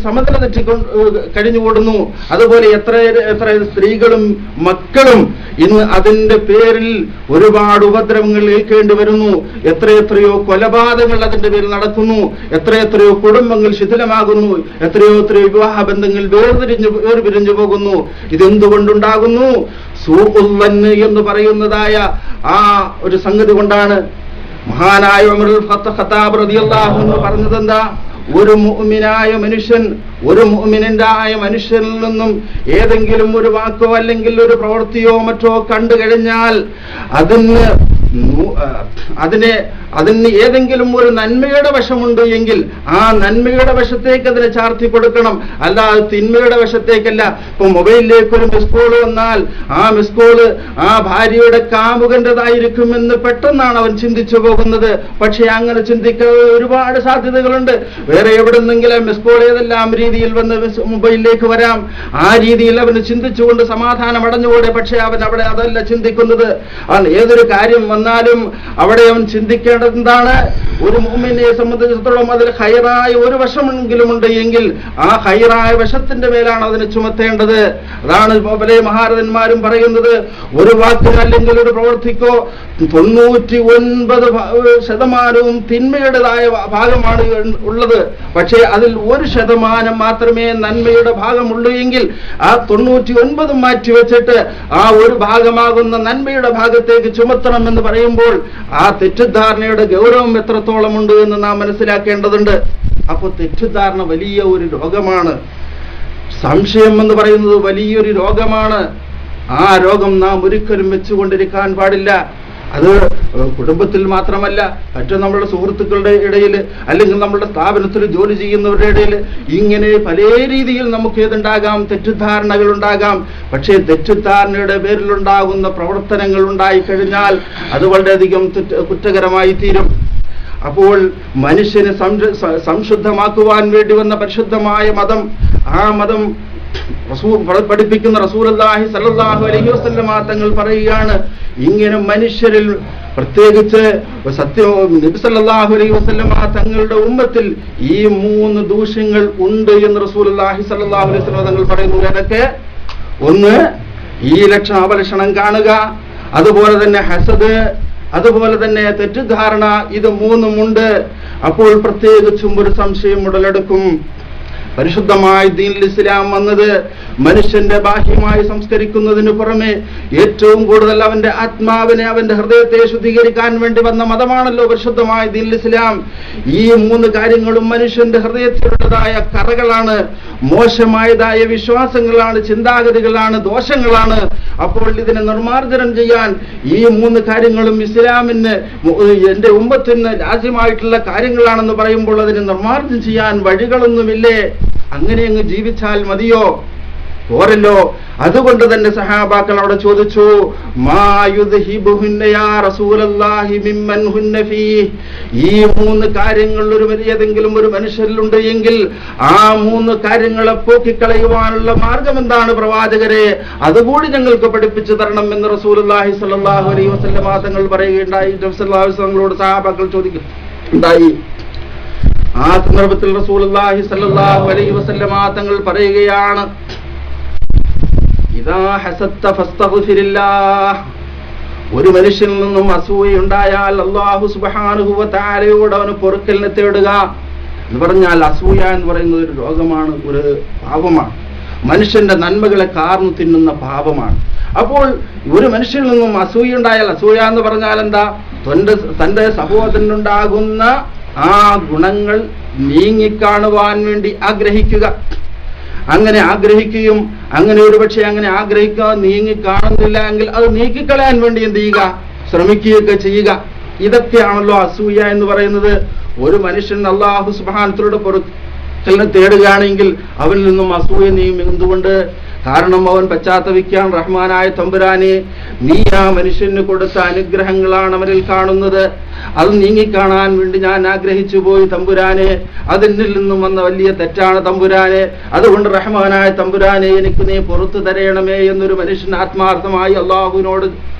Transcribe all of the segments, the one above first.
സമനില തെറ്റിക്കൊണ്ട് കഴിഞ്ഞുകൂടുന്നു. അതുപോലെ എത്ര സ്ത്രീകളും മക്കളും ഇന്ന് അതിന്റെ പേരിൽ ഒരുപാട് ഉപദ്രവങ്ങൾ ഏൽക്കേണ്ടി വരുന്നു. എത്രയെത്രയോ കൊലപാതകങ്ങൾ അതിന്റെ പേരിൽ നടക്കുന്നു. എത്രയെത്രയോ കുടുംബങ്ങൾ ശിഥിലമാകുന്നു. എത്രയോ വിവാഹ ബന്ധങ്ങൾ വേർപിരിഞ്ഞു പോകുന്നു. ഇതെന്തുകൊണ്ടുണ്ടാകുന്നു? സൂഉൽ-ളന്ന് എന്ന് പറയുന്നതായ ആ ഒരു സംഗതി കൊണ്ടാണ്. മഹാനായ ഉമറുൽ ഖത്താബ് റളിയല്ലാഹു അൻഹു പറഞ്ഞതെന്താ? ഒരു മുഅ്മിനായ മനുഷ്യൻ, ഒരു മുഅ്മിനായ മനുഷ്യനിൽ നിന്നും ഏതെങ്കിലും ഒരു വാക്കോ അല്ലെങ്കിൽ ഒരു പ്രവൃത്തിയോ മറ്റോ കണ്ടു കഴിഞ്ഞാൽ അതിന് ഏതെങ്കിലും ഒരു നന്മയുടെ വശമുണ്ട് എങ്കിൽ ആ നന്മയുടെ വശത്തേക്ക് അതിനെ ചാർത്തി കൊടുക്കണം, അല്ലാതെ തിന്മയുടെ വശത്തേക്കല്ല. ഇപ്പൊ മൊബൈലിലേക്ക് ഒരു മിസ് കോൾ വന്നാൽ ആ മിസ് കോള് ആ ഭാര്യയുടെ കാമുകന്റേതായിരിക്കുമെന്ന് പെട്ടെന്നാണ് അവൻ ചിന്തിച്ചു പോകുന്നത്. പക്ഷെ അങ്ങനെ ചിന്തിക്കാൻ ഒരുപാട് സാധ്യതകളുണ്ട്. വേറെ എവിടെന്നെങ്കിലും മിസ് കോൾ ഏതെല്ലാം രീതിയിൽ വന്ന് മൊബൈലിലേക്ക് വരാം. ആ രീതിയിൽ അവന് ചിന്തിച്ചുകൊണ്ട് സമാധാനം അടഞ്ഞുകൂടെ? പക്ഷെ അവൻ അവിടെ അതല്ല ചിന്തിക്കുന്നത്. ഏതൊരു കാര്യം വന്നാലും അവിടെ അവൻ ചിന്തിക്കേണ്ടത് എന്താണ്? ഒരു മുഅ്മിനെ സംബന്ധിച്ചിടത്തോളം അതിൽ ഖൈറായ ഒരു വശമെങ്കിലും ഉണ്ട് എങ്കിൽ ആ ഖൈറായ വശത്തിന്റെ മേലാണ് അതിനെ ചുമത്തേണ്ടത്. അതാണ് പല മഹാരഥന്മാരും പറയുന്നത്, ഒരു വാക്കിന് അല്ലെങ്കിൽ ഒരു പ്രവൃത്തിക്കോ 99% തിന്മയുടേതായ ഭാഗമാണ് ഉള്ളത്. പക്ഷേ അതിൽ 1% മാത്രമേ നന്മയുടെ ഭാഗമുള്ളൂ എങ്കിൽ ആ 99 മാറ്റിവെച്ചിട്ട് ആ ഒരു ഭാഗമാകുന്ന നന്മയുടെ ഭാഗത്തേക്ക് ചുമത്തണമെന്ന് പറയുമ്പോൾ ആ തെറ്റിദ്ധാരണയുടെ ഗൗരവം എത്രത്തോളം ഉണ്ട് എന്ന് നാം മനസ്സിലാക്കേണ്ടതുണ്ട്. അപ്പോൾ തെറ്റിദ്ധാരണ വലിയ ഒരു രോഗമാണ്. സംശയം എന്ന് പറയുന്നത് വലിയൊരു രോഗമാണ്. ആ രോഗം നാം ഒരിക്കലും വെച്ചുകൊണ്ടിരിക്കാൻ പാടില്ല. അത് കുടുംബത്തിൽ മാത്രമല്ല, മറ്റും നമ്മളുടെ സുഹൃത്തുക്കളുടെ ഇടയിൽ അല്ലെങ്കിൽ നമ്മളുടെ സ്ഥാപനത്തിൽ ജോലി ചെയ്യുന്നവരുടെ ഇടയിൽ ഇങ്ങനെ പല രീതിയിൽ നമുക്ക് ഏതുണ്ടാകാം, തെറ്റിദ്ധാരണകൾ ഉണ്ടാകാം. പക്ഷേ തെറ്റിദ്ധാരണയുടെ പേരിലുണ്ടാകുന്ന പ്രവർത്തനങ്ങൾ ഉണ്ടായിക്കഴിഞ്ഞാൽ അത് വളരെയധികം കുറ്റകരമായി തീരും. അപ്പോൾ മനുഷ്യനെ സംശുദ്ധമാക്കുവാൻ വേണ്ടി വന്ന പരിശുദ്ധമായ മതം, ആ മതം പഠിപ്പിക്കുന്ന റസൂലുള്ളാഹി സ്വല്ലല്ലാഹു അലൈഹി വസല്ലം തങ്ങൾ പറയുകയാണ്, ഇങ്ങനെ മനുഷ്യരിൽ പ്രത്യേകിച്ച് നബി സല്ലല്ലാഹു അലൈഹി വസല്ലം തങ്ങളുടെ ഉമ്മത്തിൽ ഈ 3 ദൂഷ്യങ്ങൾ ഉണ്ട് എന്ന് റസൂലുള്ളാഹി സ്വല്ലല്ലാഹു അലൈഹി വസല്ലം തങ്ങൾ പറയുന്നു. ഏതൊക്കെ? ഒന്ന്, ഈ അപലക്ഷണം കാണുക, അതുപോലെ തന്നെ ഹസദ്, അതുപോലെ തന്നെ തെറ്റിദ്ധാരണ. ഇത് 3ഉം ഉണ്ട്. അപ്പോൾ പ്രത്യേകിച്ചും ഒരു സംശയം ഉടലെടുക്കും. പരിശുദ്ധമായ ദീനുൽ ഇസ്ലാം വന്നത് മനുഷ്യന്റെ ബാഹ്യമായി സംസ്കരിക്കുന്നതിന് പുറമെ ഏറ്റവും കൂടുതൽ അവന്റെ ആത്മാവിനെ, അവന്റെ ഹൃദയത്തെ ശുദ്ധീകരിക്കാൻ വേണ്ടി വന്ന മതമാണല്ലോ പരിശുദ്ധമായ ദീനുൽ ഇസ്ലാം. ഈ 3 കാര്യങ്ങളും മനുഷ്യന്റെ ഹൃദയത്തിലുള്ളതായ കറകളാണ്, മോശമായതായ വിശ്വാസങ്ങളാണ്, ചിന്താഗതികളാണ്, ദോഷങ്ങളാണ്. അപ്പോൾ ഇതിനെ നിർമ്മാർജ്ജനം ചെയ്യാൻ ഈ 3 കാര്യങ്ങളും ഇസ്ലാമിന്, എന്റെ ഉമ്മത്തിന് രാജ്യമായിട്ടുള്ള കാര്യങ്ങളാണെന്ന് പറയുമ്പോൾ അതിനെ നിർമ്മാർജ്ജനം ചെയ്യാൻ വഴികളൊന്നുമില്ലേ? അങ്ങനെ അങ്ങ് ജീവിച്ചാൽ മതിയോ? പോരല്ലോ. അതുകൊണ്ട് തന്നെ സഹാബാക്കൾ അവിടെ ചോദിച്ചു, ഈ 3 കാര്യങ്ങൾ ഏതെങ്കിലും ഒരു മനുഷ്യരിലുണ്ട് എങ്കിൽ ആ 3 കാര്യങ്ങളെ പോക്കിക്കളയുവാനുള്ള മാർഗം എന്താണ് പ്രവാചകരെ? അതുകൂടി ഞങ്ങൾക്ക് പഠിപ്പിച്ചു തരണം എന്ന് റസൂലുള്ളാഹി സ്വല്ലല്ലാഹു അലൈഹി വസല്ലം തങ്ങൾ പറയുകയുണ്ടായി. തങ്ങളോട് സഹാബാക്കൾ ചോദിക്കുന്നുണ്ടായി. ആ സന്ദർഭത്തിൽ റസൂലുള്ളാഹി സ്വല്ലല്ലാഹു അലൈഹി വസല്ലം തങ്ങൾ പറയുകയാണ്, ഇദാ ഹസദ്ത ഫസ്തഗ്ഫിരില്ലാഹ്. ഒരു മനുഷ്യനിൽ നിന്നും അസൂയയുണ്ടായാൽ അല്ലാഹു സുബ്ഹാനഹു വ തആലയോട് അവന് പൊറുക്കലിനെ തേടുക എന്ന് പറഞ്ഞാൽ, അസൂയ എന്ന് പറയുന്നത് ഒരു രോഗമാണ്, ഒരു പാപമാണ്. മനുഷ്യന്റെ നന്മകളെ കാർന്നു തിന്നുന്ന പാപമാണ്. അപ്പോൾ ഒരു മനുഷ്യനിൽ നിന്നും അസൂയ ഉണ്ടായാൽ, അസൂയ എന്ന് പറഞ്ഞാൽ എന്താ? തന്റെ സഹോദരനുണ്ടാകുന്ന ആ ഗുണങ്ങൾ നീങ്ങിക്കാണുവാൻ വേണ്ടി ആഗ്രഹിക്കുക. അങ്ങനെ ആഗ്രഹിക്കുകയും അങ്ങനെ ഒരുപക്ഷെ അങ്ങനെ ആഗ്രഹിക്കുക നീങ്ങി കാണുന്നില്ല എങ്കിൽ അത് നീക്കിക്കളയാൻ വേണ്ടി എന്ത് ചെയ്യുക? ശ്രമിക്കുകയൊക്കെ ചെയ്യുക. ഇതൊക്കെയാണല്ലോ അസൂയ എന്ന് പറയുന്നത്. ഒരു മനുഷ്യൻ അല്ലാഹു സുബ്ഹാനഹു പൊറുക്കലിനെ തേടുകയാണെങ്കിൽ അവനിൽ നിന്നും അസൂയ നീങ്ങും. എന്തുകൊണ്ട്? കാരണം അവൻ പശ്ചാത്തപിക്കാൻ റഹ്മാനായ തമ്പുരാനെ, നീ ആ മനുഷ്യന് കൊടുത്ത അനുഗ്രഹങ്ങളാണ് അവനിൽ കാണുന്നത്. അത് നീങ്ങിക്കാണാൻ വേണ്ടി ഞാൻ ആഗ്രഹിച്ചു പോയി തമ്പുരാനെ, അതിൽ നിന്നും വന്ന വലിയ തെറ്റാണ് തമ്പുരാനെ. അതുകൊണ്ട് റഹ്മാനായ തമ്പുരാനെ, എനിക്ക് നീ പുറത്തു തരയണമേ എന്നൊരു മനുഷ്യൻ ആത്മാർത്ഥമായി അള്ളാഹുവിനോട്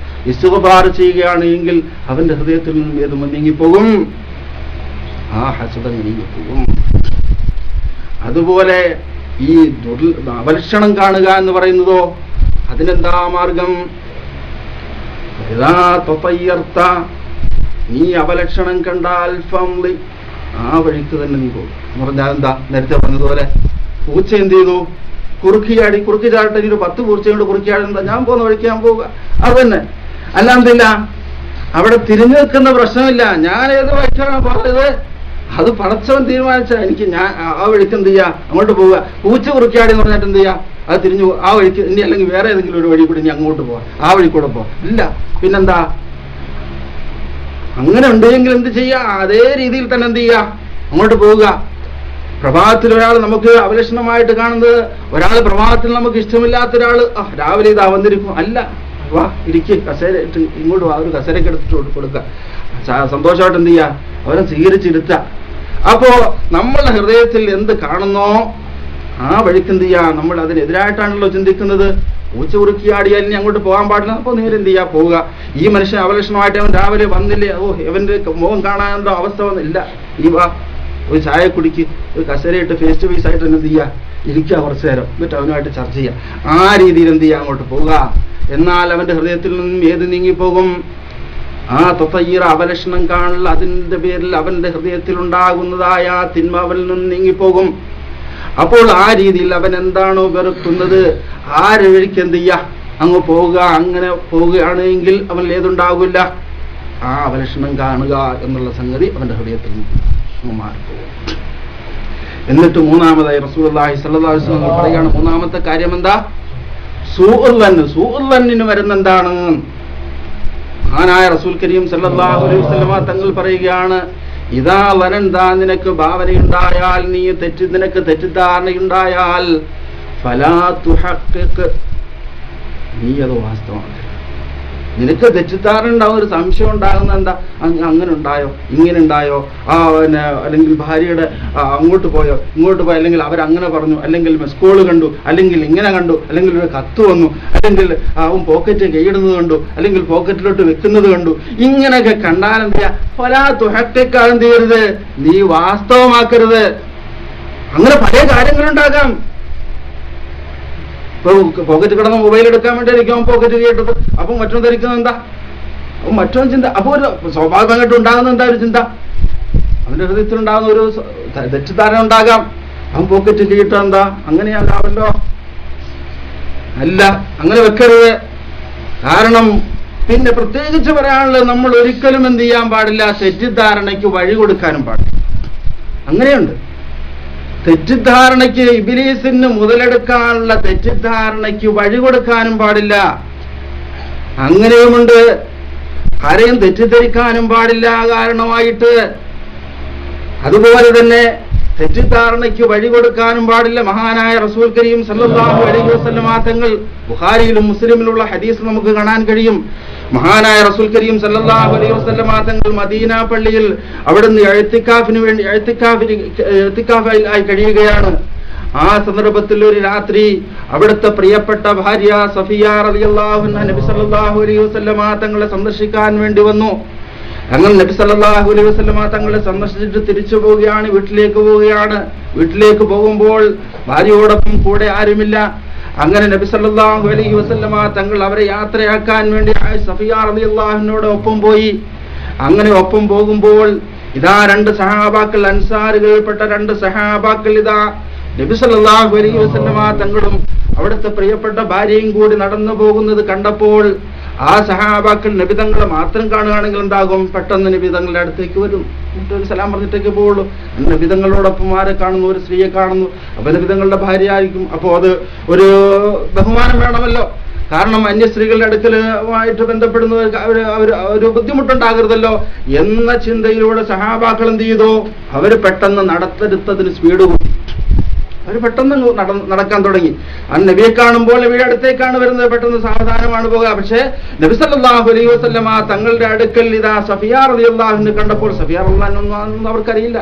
ഇസ്തിഗ്ഫാർ ചെയ്യുകയാണ് എങ്കിൽ അവന്റെ ഹൃദയത്തിൽ നിന്നും ഏതും നീങ്ങിപ്പോകും, ആ ഹസദ് നീങ്ങിപ്പോകും. അതുപോലെ ഈ അപലക്ഷണം കാണുക എന്ന് പറയുന്നതോ അതിനെന്താ മാർഗം? നീ അപലക്ഷണം കണ്ടാൽ ഫംളി, ആ വഴിക്ക് തന്നെ നീ പോകും എന്ന് പറഞ്ഞാൽ എന്താ? നേരത്തെ പറഞ്ഞതുപോലെ പൂച്ച എന്ത് ചെയ്തു? കുറുക്കി ചാടിട്ട് ഒരു 10 പൂച്ചയോട് കുറുക്കിയാടി, എന്താ ഞാൻ പോകുന്ന വഴിക്ക് ഞാൻ പോവുക, അത് തന്നെ. അല്ലാന്നില്ല അവിടെ തിരിഞ്ഞു നിൽക്കുന്ന പ്രശ്നമില്ല. ഞാൻ ഏത് വഴിക്കാണ് പറഞ്ഞത്, അത് പടച്ചവൻ തീരുമാനിച്ചാൽ എനിക്ക് ഞാൻ ആ വഴിക്ക് എന്ത് ചെയ്യാ, അങ്ങോട്ട് പോവുക. പൂച്ച കുറുക്കിയാടി എന്ന് പറഞ്ഞിട്ട് എന്ത് ചെയ്യാ, അത് തിരിഞ്ഞു ആ വഴിക്ക് ഇനി, അല്ലെങ്കിൽ വേറെ ഏതെങ്കിലും ഒരു വഴി കൂടി ഇനി അങ്ങോട്ട് പോവാ, ആ വഴി കൂടെ പോവാ. ഇല്ല, പിന്നെന്താ? അങ്ങനെ ഉണ്ടെങ്കിൽ എന്ത് ചെയ്യാ? അതേ രീതിയിൽ തന്നെ എന്ത് ചെയ്യാ, അങ്ങോട്ട് പോവുക. പ്രഭാതത്തിൽ ഒരാൾ നമുക്ക് അപലക്ഷണമായിട്ട് കാണുന്നത്, ഒരാൾ പ്രഭാതത്തിൽ നമുക്ക് ഇഷ്ടമില്ലാത്ത ഒരാൾ രാവിലെ ഇതാ വന്നിരിക്കും, അല്ല, വാ ഇരിക്ക്, കസേര ഇങ്ങോട്ട് വാ, ഒരു കസേരയൊക്കെ എടുത്തിട്ട് കൊടുക്കുക, സന്തോഷമായിട്ട് എന്ത് ചെയ്യാ, അവരെ സ്വീകരിച്ചിരുത്തുക. അപ്പോ നമ്മളുടെ ഹൃദയത്തിൽ എന്ത് കാണുന്നോ ആ വഴിക്ക് എന്ത് ചെയ്യാ, നമ്മൾ അതിനെതിരായിട്ടാണല്ലോ ചിന്തിക്കുന്നത്. പൂച്ച ഉറുക്കിയാടിയാൽ ഇനി അങ്ങോട്ട് പോകാൻ പാടില്ല, അപ്പോൾ നേരെ എന്ത് ചെയ്യാ, പോവുക. ഈ മനുഷ്യൻ അപലക്ഷണമായിട്ട് അവൻ രാവിലെ വന്നില്ലേ, ഇവന്റെ മുഖം കാണാനുള്ള അവസ്ഥ വന്നില്ല, ഈ വാ ഒരു ചായ കുടിക്ക്, ഒരു കസേരയിട്ട് ഫേസ് ടു ഫേസ് ആയിട്ട് എന്ത് ചെയ്യുക, ഇരിക്കുക കുറച്ചു നേരം, എന്നിട്ട് അവനുമായിട്ട് ചർച്ച ചെയ്യുക. ആ രീതിയിൽ എന്ത് ചെയ്യുക, അങ്ങോട്ട് പോവുക. എന്നാൽ അവന്റെ ഹൃദയത്തിൽ നിന്നും ഏത് നീങ്ങിപ്പോകും? ആ തത്തയ്യറ അപലക്ഷണം കാണൽ, അതിന്റെ പേരിൽ അവന്റെ ഹൃദയത്തിൽ ഉണ്ടാകുന്നതായ തിന്മ അവനിൽ നിന്നും നീങ്ങിപ്പോകും. അപ്പോൾ ആ രീതിയിൽ അവൻ എന്താണോ വെറുക്കുന്നത് ആ വഴിക്ക് എന്ത് ചെയ്യുക, അങ്ങ് പോവുക. അങ്ങനെ പോവുകയാണെങ്കിൽ അവനിൽ ഏതുണ്ടാകില്ല, ആ അപലക്ഷണം കാണുക എന്നുള്ള സംഗതി അവന്റെ ഹൃദയത്തിൽ മാറിപ്പോകും. എന്നിട്ട് മൂന്നാമതായി റസൂലുള്ളാഹി സ്വല്ലല്ലാഹു അലൈഹി വസല്ലം പറയുകയാണ്, മൂന്നാമത്തെ കാര്യം എന്താ? സൂഉൽ വരുന്നെന്താണ്? മഹാനായ റസൂൽ കരീം സല്ലല്ലാഹു അലൈഹി വസല്ലം തങ്ങൾ പറയുകയാണ്, ഇദാ വനന്താ, നിനക്ക് ഭാവനയുണ്ടായാൽ, നിനക്ക് തെറ്റിദ്ധാരണയുണ്ടായാൽ, ഫലാ തുഹഖിഖ്, നീ അത് വാസ്തവമാക്കരുത്. നിനക്ക് തെറ്റിദ്ധാരണ ഉണ്ടാകുന്ന, ഒരു സംശയം ഉണ്ടാകുന്ന എന്താ, അങ്ങനെ ഉണ്ടായോ, ഇങ്ങനെ ഉണ്ടായോ, അല്ലെങ്കിൽ ഭാര്യയുടെ അങ്ങോട്ട് പോയോ ഇങ്ങോട്ട് പോയോ, അല്ലെങ്കിൽ അവരങ്ങനെ പറഞ്ഞു, അല്ലെങ്കിൽ സ്കൂള് കണ്ടു, അല്ലെങ്കിൽ ഇങ്ങനെ കണ്ടു, അല്ലെങ്കിൽ ഒരു കത്ത് വന്നു, അല്ലെങ്കിൽ അവൻ പോക്കറ്റ് കൈയിടുന്നത് കണ്ടു, അല്ലെങ്കിൽ പോക്കറ്റിലോട്ട് വെക്കുന്നത് കണ്ടു. ഇങ്ങനെയൊക്കെ കണ്ടാൽ എന്ത് ചെയ്യാ, പല തുഹത്തേക്കാൾ എന്ത് ചെയ്യരുത്, നീ വാസ്തവമാക്കരുത്. അങ്ങനെ പല കാര്യങ്ങളുണ്ടാകാം. ഇപ്പൊ പോക്കറ്റ് കിടന്ന് മൊബൈൽ എടുക്കാൻ വേണ്ടി ആയിരിക്കും പോക്കറ്റ് കേട്ടത്, അപ്പം മറ്റൊന്ന് ധരിക്കുന്നത് എന്താ, അപ്പം മറ്റൊന്ന് ചിന്ത. അപ്പോൾ ഒരു സ്വാഭാവികമായിട്ട് ഉണ്ടാകുന്ന എന്താ ഒരു ചിന്ത, അവന്റെ ഹൃദയത്തിൽ ഉണ്ടാകുന്ന ഒരു തെറ്റിദ്ധാരണ ഉണ്ടാകാം, അവൻ പോക്കറ്റ് കേട്ട എന്താ അങ്ങനെയാകാമല്ലോ. അല്ല, അങ്ങനെ വെക്കരുത്. കാരണം പിന്നെ പ്രത്യേകിച്ച് പറയാനുള്ളത്, നമ്മൾ ഒരിക്കലും എന്ത് ചെയ്യാൻ പാടില്ല, തെറ്റിദ്ധാരണയ്ക്ക് വഴി കൊടുക്കാനും പാടില്ല. അങ്ങനെയുണ്ട്. തെറ്റിദ്ധാരണയ്ക്ക്, ഇബ്ലീസിന് മുതലെടുക്കാനുള്ള തെറ്റിദ്ധാരണയ്ക്ക് വഴി കൊടുക്കാനും പാടില്ല. അങ്ങനെയുമുണ്ട്. ആരെയും തെറ്റിദ്ധരിക്കാനും പാടില്ല കാരണമായിട്ട്. അതുപോലെ തന്നെ തെറ്റിദ്ധാരണയ്ക്ക് വഴി കൊടുക്കാനും പാടില്ല. മഹാനായ റസൂൽ കരീം സല്ലല്ലാഹു അലൈഹി വസല്ലം തങ്ങൾ, ബുഖാരിയിലും മുസ്ലിമിലുള്ള ഹദീസ് നമുക്ക് കാണാൻ കഴിയും. മഹാനായ റസൂൽ കരീം സല്ലല്ലാഹു അലൈഹി വസല്ലം തങ്ങൾ മദീന പള്ളിയിൽ അവിടുന്ന് ഇഅ്തികാഫായി കഴിയുകയാണ്. ആ സന്ദർഭത്തിൽ ഒരു രാത്രി അവിടുത്തെ പ്രിയപ്പെട്ട ഭാര്യ സഫിയ റളിയല്ലാഹു അൻഹ നബി സല്ലല്ലാഹു അലൈഹി വസല്ലം തങ്ങളെ സന്ദർശിക്കാൻ വേണ്ടി വന്നു. അങ്ങനെ നബി സല്ലല്ലാഹു അലൈഹി വസല്ലം തങ്ങളെ സന്ദർശിച്ചിട്ട് തിരിച്ചു പോവുകയാണ്, വീട്ടിലേക്ക് പോവുകയാണ്. വീട്ടിലേക്ക് പോകുമ്പോൾ ഭാര്യയോടൊപ്പം കൂടെ ആരുമില്ല. അങ്ങനെ നബി സല്ലല്ലാഹു അലൈഹി വസല്ലം തങ്ങൾ അവരെ യാത്രയാക്കാൻ വേണ്ടി സഫിയ റളിയല്ലാഹു അൻഹയോട് ഒപ്പം പോയി. അങ്ങനെ ഒപ്പം പോകുമ്പോൾ ഇതാ 2 സഹാബാക്കൾ, അൻസാറുകൾപ്പെട്ട 2 സഹാബാക്കൾ ഇതാ നബി സല്ലല്ലാഹു അലൈഹി വസല്ലം തങ്ങളും അവിടുത്തെ പ്രിയപ്പെട്ട ഭാര്യയും കൂടി നടന്നു പോകുന്നത് കണ്ടപ്പോൾ ആ സഹാബാക്കൾ നബിതങ്ങളെ മാത്രം കാണുകയാണെങ്കിൽ എന്താകും, പെട്ടെന്ന് നബിതങ്ങളുടെ അടുത്തേക്ക് വരും, എന്നിട്ടൊരു സലാം പറഞ്ഞിട്ടേക്ക് പോവുള്ളൂ. നബിതങ്ങളോടൊപ്പം ആരെ കാണുന്നു, ഒരു സ്ത്രീയെ കാണുന്നു, അപ്പൊ നബിതങ്ങളുടെ ഭാര്യ ആയിരിക്കും. അപ്പോൾ അത് ഒരു ബഹുമാനം വേണമല്ലോ. കാരണം അന്യ സ്ത്രീകളുടെ അടുക്കലുമായിട്ട് ബന്ധപ്പെടുന്നവർക്ക് ഒരു ബുദ്ധിമുട്ടുണ്ടാകരുതല്ലോ എന്ന ചിന്തയിലൂടെ സഹാബാക്കൾ എന്ത് ചെയ്തു, അവർ പെട്ടെന്ന് നടത്തെടുത്തതിന് സ്പീഡ് കൂട്ടി. അവർ പെട്ടെന്ന് നടക്കാൻ തുടങ്ങി. ആ നബിയെ കാണുമ്പോൾ നബിയുടെ അടുത്തേക്കാണ് വരുന്നത്, പെട്ടെന്ന് സാവധാനമാണ് പോകുക. പക്ഷേ നബി സല്ലല്ലാഹു അലൈഹി വസല്ലം തങ്ങളുടെ അടുക്കൽ ഇതാ സഫിയ റളിയല്ലാഹു അൻഹ കണ്ടപ്പോൾ, സഫിയ റളിയല്ലാഹു അൻഹ അവർക്കറിയില്ല,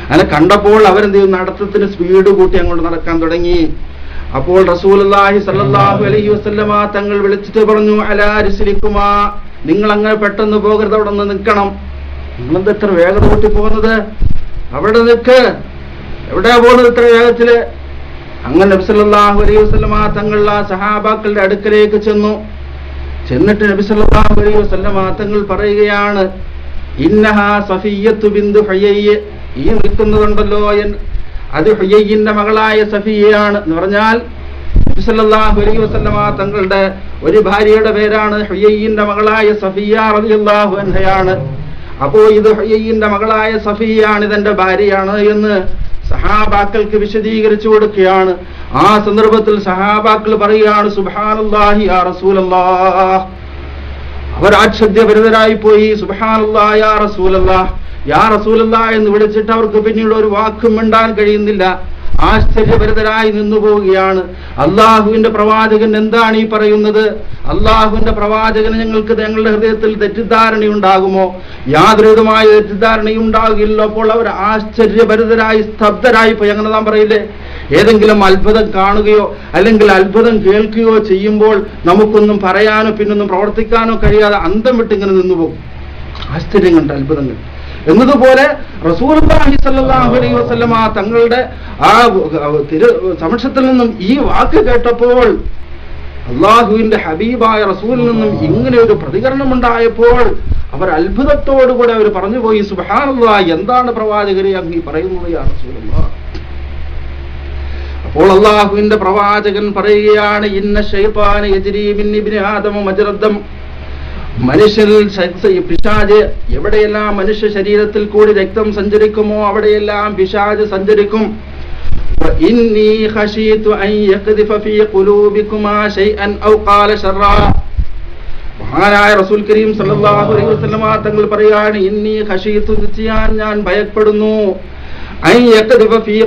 അങ്ങനെ കണ്ടപ്പോൾ അവരെന്ത് ചെയ്യും, നടത്തത്തിന് സ്പീഡ് കൂട്ടി അങ്ങോട്ട് നടക്കാൻ തുടങ്ങി. അപ്പോൾ റസൂലുള്ളാഹി സ്വല്ലല്ലാഹു അലൈഹി വസല്ലം തങ്ങൾ വിളിച്ചിട്ട് പറഞ്ഞു, അലാ റിസ്ലിക്കുമാ, നിങ്ങൾ അങ്ങനെ പെട്ടെന്ന് പോകരുത്, അവിടെ നിന്ന് നിൽക്കണം. നിങ്ങളെന്താ ഇത്ര വേഗത കൂട്ടി പോകുന്നത്, അവിടെ നിൽക്ക്. എവിടെയാ പോകുന്നത് ഇത്ര വേഗത്തില്? അങ്ങനെ നബി സല്ലല്ലാഹു അലൈഹി വസല്ലമ തങ്ങൾ ആ സഹാബാക്കളുടെ അടുക്കലേക്ക് ചെന്നിട്ട് നബി സല്ലല്ലാഹു അലൈഹി വസല്ലമ തങ്ങൾ പറയുകയാണ്, ഇന്നഹാ സഫിയ്യത്തു ബിന്തു ഹുയയ്യ, ഈ നിൽക്കുന്നതുണ്ടല്ലോ അത് ഹുയയ്യിന്റെ മകളായ സഫിയ്യയാണ് എന്ന് പറഞ്ഞാൽ നബി സല്ലല്ലാഹു അലൈഹി വസല്ലമ തങ്ങളുടെ ഒരു ഭാര്യയുടെ പേരാണ് ഹുയയ്യിന്റെ മകളായ സഫിയ്യ റളിയല്ലാഹു അൻഹയാണ്. അപ്പോ ഇത് ഹുയയ്യിന്റെ മകളായ സഫിയ്യാണ്, ഇതെന്റെ ഭാര്യയാണ് എന്ന് സഹാബാക്കൾക്ക് വിശദീകരിച്ചു കൊടുക്കുകയാണ്. ആ സന്ദർഭത്തിൽ സഹാബാക്കൾ പറയുകയാണ്, സുബ്ഹാനല്ലാഹി യാ റസൂലല്ലാഹ്. അവർ ആശ്ചര്യഭരിതരായി പോയി. സുബ്ഹാനല്ലാഹ് യാ റസൂലല്ലാഹ്, യാ റസൂലല്ലാഹ് എന്ന് വിളിച്ചിട്ട് അവർക്ക് പിന്നീട് ഒരു വാക്കും മിണ്ടാൻ കഴിയുന്നില്ല. ആശ്ചര്യഭരിതരായി നിന്നു പോവുകയാണ്. അള്ളാഹുവിന്റെ പ്രവാചകൻ എന്താണ് ഈ പറയുന്നത്? അള്ളാഹുവിന്റെ പ്രവാചകന് ഞങ്ങളുടെ ഹൃദയത്തിൽ തെറ്റിദ്ധാരണയുണ്ടാകുമോ? യാതൊരുവിധമായ തെറ്റിദ്ധാരണയുണ്ടാകില്ല. അപ്പോൾ അവർ ആശ്ചര്യഭരിതരായി സ്തബ്ധരായി പോയി. അങ്ങനെ നാം പറയില്ലേ, ഏതെങ്കിലും അത്ഭുതം കാണുകയോ അല്ലെങ്കിൽ അത്ഭുതം കേൾക്കുകയോ ചെയ്യുമ്പോൾ നമുക്കൊന്നും പറയാനോ പിന്നൊന്നും പ്രവർത്തിക്കാനോ കഴിയാതെ അന്തം വിട്ടിങ്ങനെ നിന്നുപോകും. ആശ്ചര്യം കണ്ട അത്ഭുതങ്ങൾ എന്നതുപോലെ റസൂലുള്ളാഹി സ്വല്ലല്ലാഹു അലൈഹി വസല്ലമ തങ്ങളുടെ ആ സമക്ഷത്തിൽ നിന്നും ഈ വാക്ക് കേട്ടപ്പോൾ, അള്ളാഹുവിന്റെ ഹബീബായ റസൂലിൽ നിന്നും ഇങ്ങനെ ഒരു പ്രതികരണം ഉണ്ടായപ്പോൾ അവർ അത്ഭുതത്തോടുകൂടെ അവർ പറഞ്ഞുപോയി, സുബ്ഹാനല്ലാഹ്, എന്താണ് പ്രവാചകരെ അങ്ങ് പറയുന്നത് യാ റസൂലല്ലാഹ്? അപ്പോൾ അള്ളാഹുവിന്റെ പ്രവാചകൻ പറയുകയാണ്, ഇന്ന ശൈത്താന യജ്രി മിൻ ഇബ്നി ആദമ മജ്റദ്ദം, മനുഷ്യരിൽ പിശാച് എവിടെയെല്ലാം മനുഷ്യ ശരീരത്തിൽ കൂടി രക്തം സഞ്ചരിക്കുമോ അവിടെയെല്ലാം പിശാച് സഞ്ചരിക്കും. ഇന്നി ഖശീതു അൻ യഖ്ദിഫ ഫീ ഖുലൂബികുമാ ശൈഅൻ ഔ ഖാല ശർറാ. മഹാനായ റസൂൽ കരീം സല്ലല്ലാഹു അലൈഹി വസല്ലമ തങ്ങൾ പറയാണ്, ഇന്നി ഖശീതു, ഞാൻ ഭയപ്പെടുന്നു, അൻ യഖ്ദിഫ ഫീ